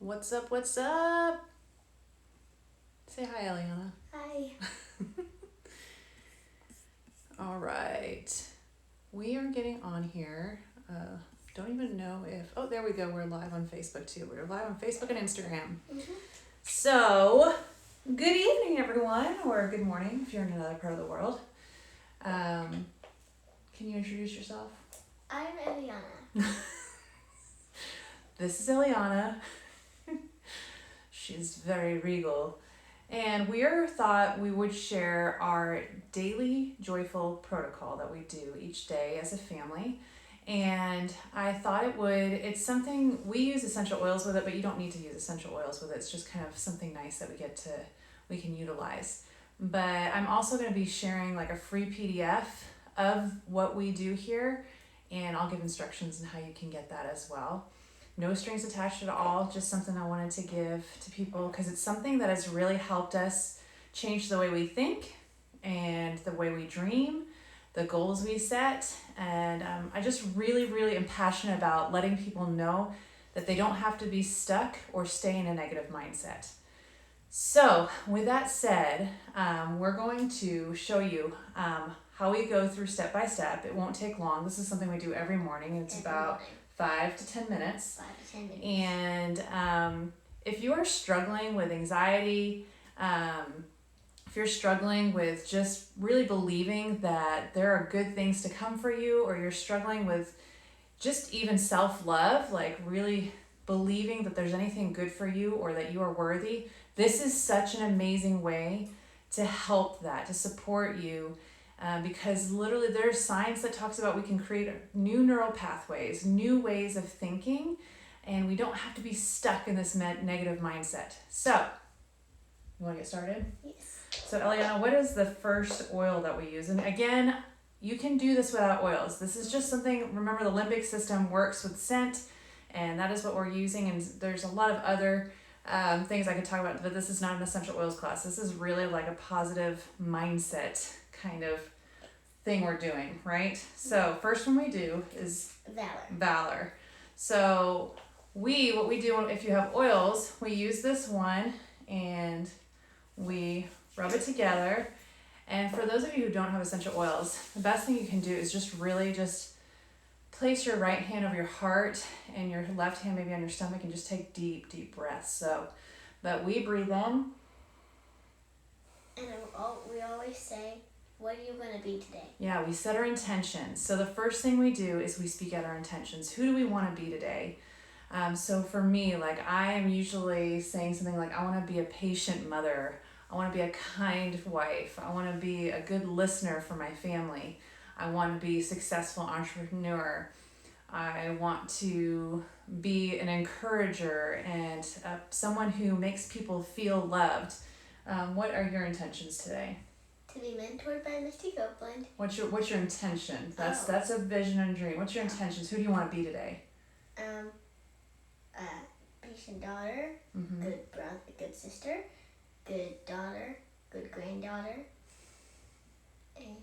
What's up? What's up? Say hi, Eliana. Hi. All right. We are getting on here. Don't even know if... Oh, there we go. We're live on Facebook, too. We're live on Facebook and Instagram. So, good evening, everyone. Or good morning, if you're in another part of the world. Can you introduce yourself? I'm Eliana. This is Eliana. She's very regal. And we thought we would share our daily joyful protocol that we do each day as a family. And I thought it's something, we use essential oils with it, but you don't need to use essential oils with it. It's just kind of something nice that we can utilize. But I'm also going to be sharing like a free PDF of what we do here, and I'll give instructions on how you can get that as well. No strings attached at all, just something I wanted to give to people because it's something that has really helped us change the way we think and the way we dream, the goals we set. And I just really am passionate about letting people know that they don't have to be stuck or stay in a negative mindset. So with that said, we're going to show you how we go through step by step. It won't take long. This is something we do every morning. It's about 5 to 10 minutes. 5 to 10 minutes. And if you are struggling with anxiety, if you're struggling with just really believing that there are good things to come for you, or you're struggling with just even self-love, like really believing that there's anything good for you or that you are worthy, this is such an amazing way to help that, to support you. Because literally there's science that talks about we can create new neural pathways, new ways of thinking, and we don't have to be stuck in this negative mindset. So, you want to get started? Yes. So Eliana, what is the first oil that we use? And again, you can do this without oils. This is just something, remember the limbic system works with scent, and that is what we're using. And there's a lot of other things I could talk about, but this is not an essential oils class. This is really like a positive mindset kind of thing we're doing, right? So first one we do is Valor. So what we do if you have oils, we use this one and we rub it together. And for those of you who don't have essential oils, the best thing you can do is just place your right hand over your heart and your left hand maybe on your stomach and just take deep breaths. So that we breathe in. And we always say, what are you going to be today? Yeah, we set our intentions. So the first thing we do is we speak out our intentions. Who do we want to be today? So for me, like I am usually saying something like, I want to be a patient mother. I want to be a kind wife. I want to be a good listener for my family. I want to be a successful entrepreneur. I want to be an encourager and someone who makes people feel loved. What are your intentions today? To be mentored by Misty Copeland. What's your intention? That's a vision and dream. What's your intentions? Who do you want to be today? Patient daughter, good brother, good sister, good daughter, good granddaughter, and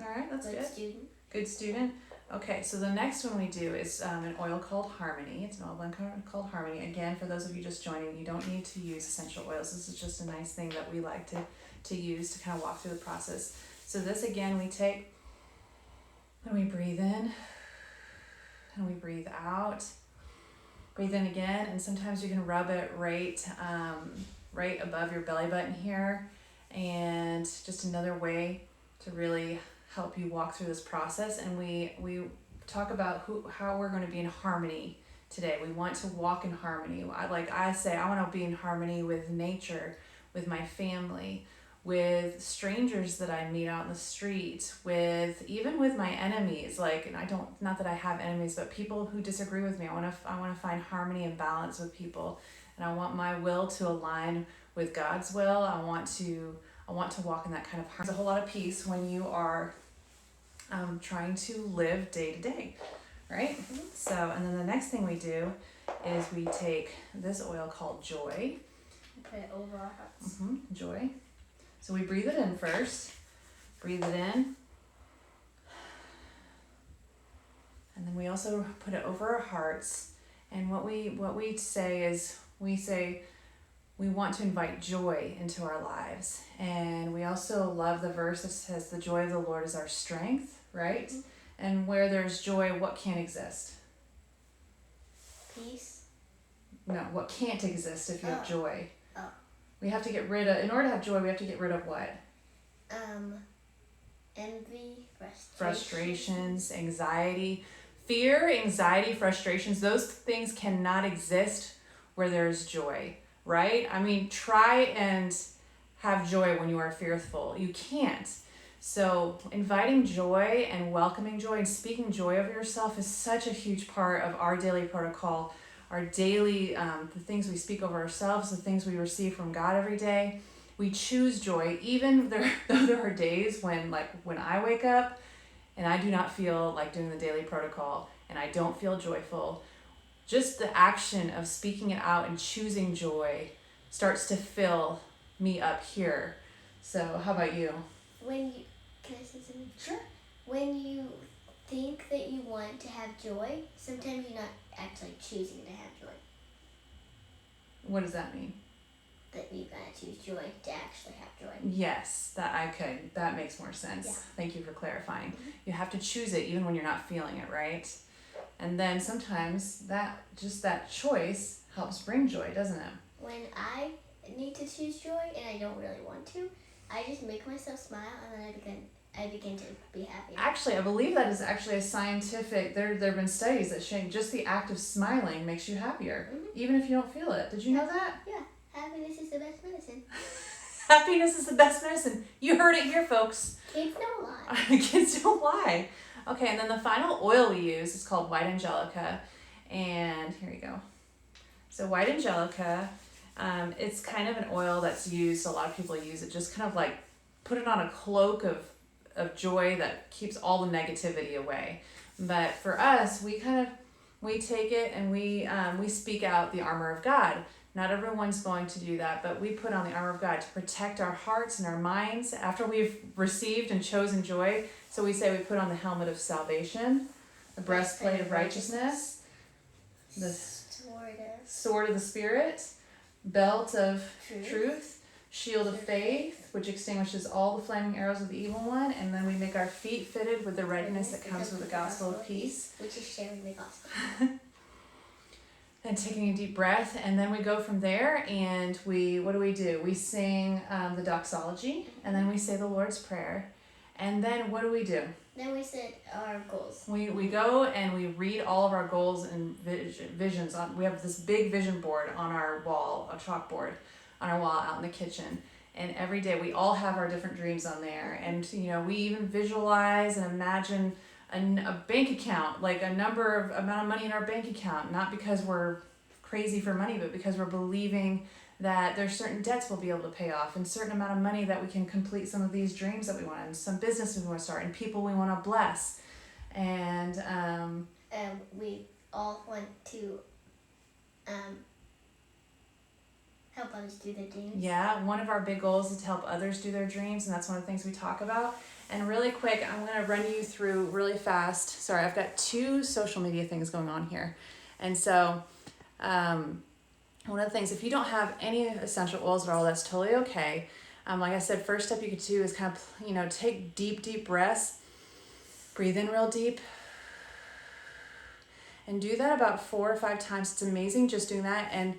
all right, that's good. Student. Good student. Okay, so the next one we do is an oil called Harmony. It's an oil blend called Harmony. Again, for those of you just joining, you don't need to use essential oils. This is just a nice thing that we like to use to kind of walk through the process. So this again we take and we breathe in and we breathe out. Breathe in again, and sometimes you can rub it right above your belly button here. And just another way to really help you walk through this process. And we talk about how we're going to be in harmony today. We want to walk in harmony. I say I want to be in harmony with nature, with my family, with strangers that I meet out in the street, even with my enemies. Not that I have enemies, but people who disagree with me. I want to find harmony and balance with people, and I want my will to align with God's will. I want to walk in that kind of harmony. There's a whole lot of peace when you are trying to live day to day, right? Mm-hmm. So, and then the next thing we do is we take this oil called Joy. Put it over our hearts. Joy. So we breathe it in first. Breathe it in. And then we also put it over our hearts. And what we say is we want to invite joy into our lives. And we also love the verse that says the joy of the Lord is our strength, right? Mhm. And where there's joy, what can't exist? Peace. No, what can't exist if you have Oh. joy? Oh. We have to get rid of, in order to have joy, we have to get rid of what? Envy, Frustrations, anxiety, fear, anxiety, frustrations, those things cannot exist where there's joy, right? I mean, try and have joy when you are fearful. You can't. So, inviting joy and welcoming joy and speaking joy over yourself is such a huge part of our daily protocol, our daily, the things we speak over ourselves, the things we receive from God every day. We choose joy, even though there are days when I wake up and I do not feel like doing the daily protocol and I don't feel joyful. Just the action of speaking it out and choosing joy starts to fill me up here. So, how about you? Can I say something? Sure. When you think that you want to have joy, sometimes you're not actually choosing to have joy. What does that mean? That you gotta choose joy to actually have joy. Yes, that makes more sense. Yeah. Thank you for clarifying. You have to choose it even when you're not feeling it, right? And then sometimes that choice helps bring joy, doesn't it? When I need to choose joy and I don't really want to, I just make myself smile and then I begin to be happy. Actually, I believe that is actually a scientific, there have been studies that show just the act of smiling makes you happier, even if you don't feel it. Did you know that? Yeah, happiness is the best medicine. Happiness is the best medicine. You heard it here, folks. Kids don't lie. Kids don't lie. Okay, and then the final oil we use is called white angelica. And here you go. So white angelica, it's kind of an oil that's used, a lot of people use it, just kind of like put it on a cloak of joy that keeps all the negativity away. But for us, we take it and we speak out the armor of God. Not everyone's going to do that, but we put on the armor of God to protect our hearts and our minds after we've received and chosen joy. So we say we put on the helmet of salvation, the breastplate of righteousness, the sword of the Spirit, belt of truth, shield of faith, which extinguishes all the flaming arrows of the evil one, and then we make our feet fitted with the readiness that comes with the gospel of peace. Which is sharing the gospel. And taking a deep breath, and then we go from there, and what do? We sing the doxology, and then we say the Lord's Prayer, and then what do? Then we set our goals. We go and we read all of our goals and visions. We have this big vision board on our wall, a chalkboard on our wall out in the kitchen, and every day we all have our different dreams on there, and we even visualize and imagine a bank account, like amount of money in our bank account, not because we're crazy for money, but because we're believing that there's certain debts we'll be able to pay off and certain amount of money that we can complete some of these dreams that we want, and some businesses we want to start, and people we want to bless. And we all want to help others do their dreams. Yeah, one of our big goals is to help others do their dreams, and that's one of the things we talk about. And really quick, I'm going to run you through really fast. Sorry, I've got 2 social media things going on here. And so one of the things, if you don't have any essential oils at all, that's totally okay. Like I said, first step you could do is kind of, take deep breaths. Breathe in real deep. And do that about 4 or 5 times. It's amazing just doing that. And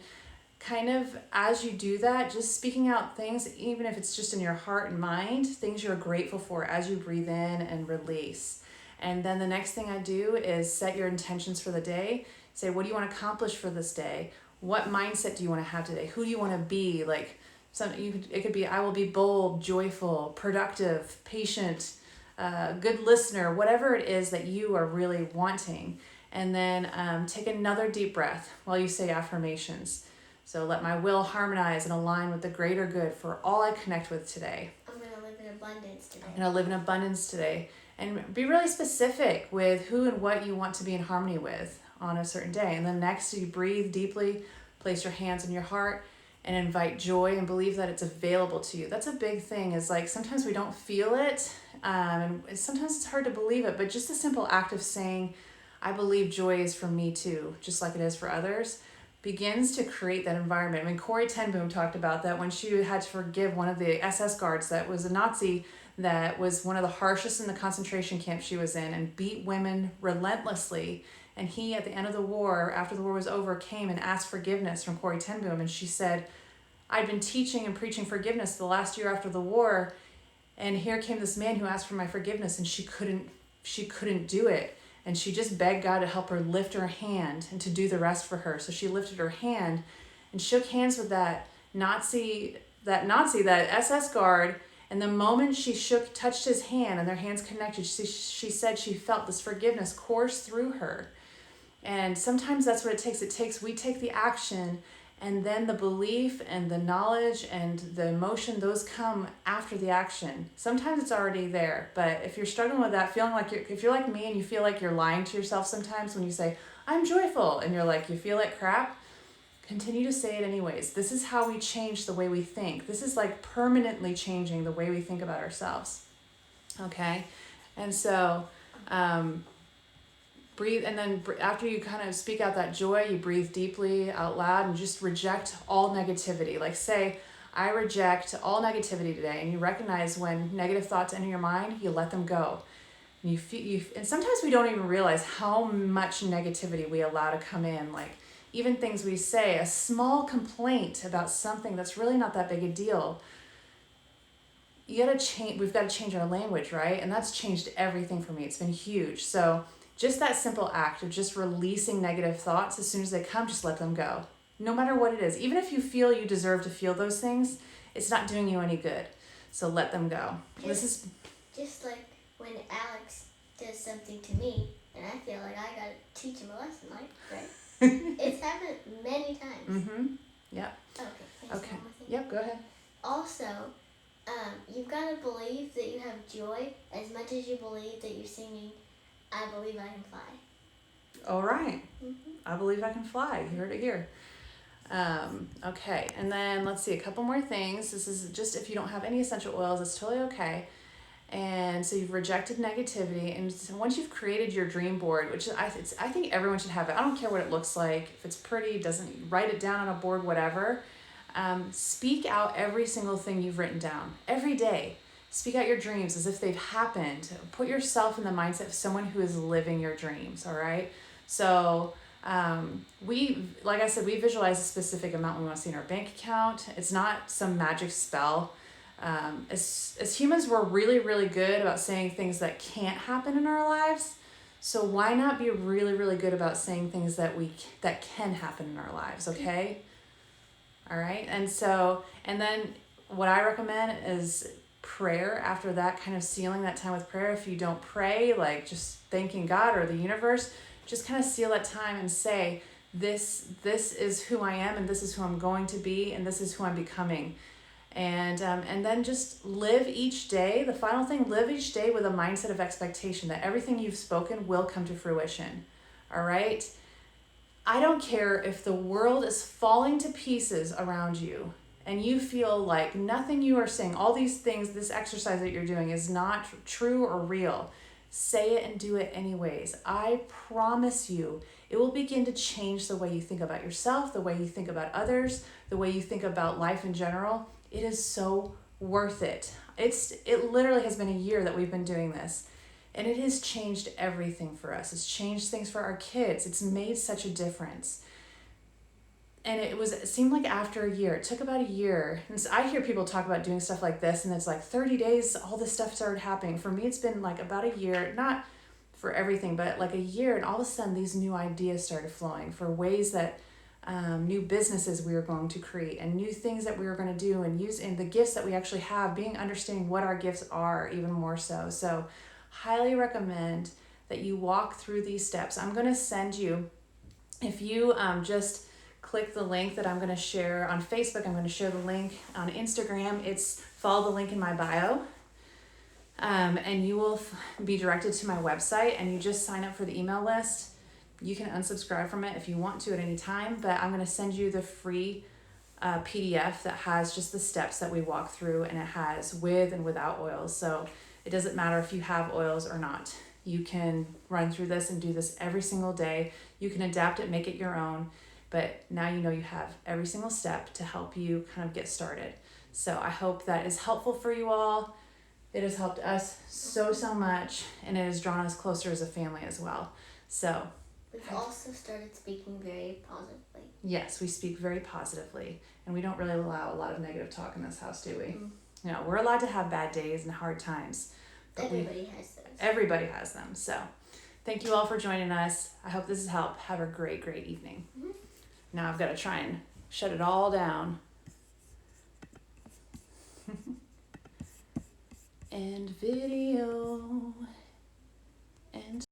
kind of as you do that, just speaking out things, even if it's just in your heart and mind, things you're grateful for as you breathe in and release. And then the next thing I do is set your intentions for the day. Say, what do you want to accomplish for this day? What mindset do you want to have today? Who do you want to be? Like, it could be, I will be bold, joyful, productive, patient, good listener, whatever it is that you are really wanting. And then take another deep breath while you say affirmations. So let my will harmonize and align with the greater good for all I connect with today. I'm going to live in abundance today. I'm going to live in abundance today. And be really specific with who and what you want to be in harmony with on a certain day. And then next, you breathe deeply, place your hands on your heart, and invite joy and believe that it's available to you. That's a big thing, is like sometimes we don't feel it, and sometimes it's hard to believe it, but just the simple act of saying, I believe joy is for me too, just like it is for others, begins to create that environment. I mean, Corrie ten Boom talked about that when she had to forgive one of the SS guards that was a Nazi that was one of the harshest in the concentration camp she was in and beat women relentlessly. And he, at the end of the war, after the war was over, came and asked forgiveness from Corrie ten Boom. And she said, I'd been teaching and preaching forgiveness the last year after the war, and here came this man who asked for my forgiveness, and she couldn't do it. And she just begged God to help her lift her hand and to do the rest for her. So she lifted her hand and shook hands with that that SS guard. And the moment she touched his hand and their hands connected, she said she felt this forgiveness course through her. And sometimes that's what it takes. We take the action, and then the belief and the knowledge and the emotion, those come after the action. Sometimes it's already there, but if you're struggling with that, feeling like if you're like me and you feel like you're lying to yourself sometimes when you say, I'm joyful, and you're like, you feel like crap, continue to say it anyways. This is how we change the way we think. This is like permanently changing the way we think about ourselves. Okay? And so, breathe, and then after you kind of speak out that joy, you breathe deeply out loud and just reject all negativity. Like say, I reject all negativity today, and you recognize when negative thoughts enter your mind, you let them go. And and sometimes we don't even realize how much negativity we allow to come in. Like even things we say, a small complaint about something that's really not that big a deal. We've got to change our language, right? And that's changed everything for me. It's been huge. So just that simple act of just releasing negative thoughts, as soon as they come, just let them go. No matter what it is. Even if you feel you deserve to feel those things, it's not doing you any good. So let them go. Just like when Alex does something to me, and I feel like I gotta teach him a lesson, right? It's happened many times. Mm-hmm. Yep. Okay. Yep, go ahead. Also, you've got to believe that you have joy as much as you believe that you're singing, I believe I can fly. All right. Mm-hmm. I believe I can fly. You heard it here. Okay, and then let's see a couple more things. This is just if you don't have any essential oils, it's totally okay. And so you've rejected negativity, and once you've created your dream board, which I think everyone should have it. I don't care what it looks like. If it's pretty, write it down on a board, whatever. Speak out every single thing you've written down every day. Speak out your dreams as if they've happened. Put yourself in the mindset of someone who is living your dreams. All right. So like I said, we visualize a specific amount we want to see in our bank account. It's not some magic spell. As humans, we're really, really good about saying things that can't happen in our lives. So why not be really, really good about saying things that can happen in our lives? Okay. All right. And then what I recommend is prayer after that, kind of sealing that time with prayer. If you don't pray, like just thanking God or the universe, just kind of seal that time and say, this is who I am, and this is who I'm going to be, and this is who I'm becoming. And then just live each day. The final thing, live each day with a mindset of expectation that everything you've spoken will come to fruition. All right. I don't care if the world is falling to pieces around you and you feel like nothing you are saying, all these things, this exercise that you're doing is not true or real. Say it and do it anyways. I promise you, it will begin to change the way you think about yourself, the way you think about others, the way you think about life in general. It is so worth it. It literally has been a year that we've been doing this. And it has changed everything for us. It's changed things for our kids. It's made such a difference. And it seemed like after a year, it took about a year. And so I hear people talk about doing stuff like this, and it's like 30 days, all this stuff started happening. For me, it's been like about a year, not for everything, but like a year. And all of a sudden, these new ideas started flowing for ways that new businesses we were going to create and new things that we were going to do and use in the gifts that we actually have, understanding what our gifts are even more so. So highly recommend that you walk through these steps. I'm going to send you, if you just click the link that I'm going to share on Facebook, I'm going to share the link on Instagram. Follow the link in my bio. And you will be directed to my website, and you just sign up for the email list. You can unsubscribe from it if you want to at any time, but I'm going to send you the free PDF that has just the steps that we walk through, and it has with and without oils. So it doesn't matter if you have oils or not. You can run through this and do this every single day. You can adapt it, make it your own, but now you know you have every single step to help you kind of get started. So I hope that is helpful for you all. It has helped us so much, and it has drawn us closer as a family as well. So we've also started speaking very positively. yes, we speak very positively, and we don't really allow a lot of negative talk in this house, do we? You know, we're allowed to have bad days and hard times. But everybody has those. Everybody has them. So thank you all for joining us. I hope this has helped. Have a great evening. Now I've got to try and shut it all down. End video. And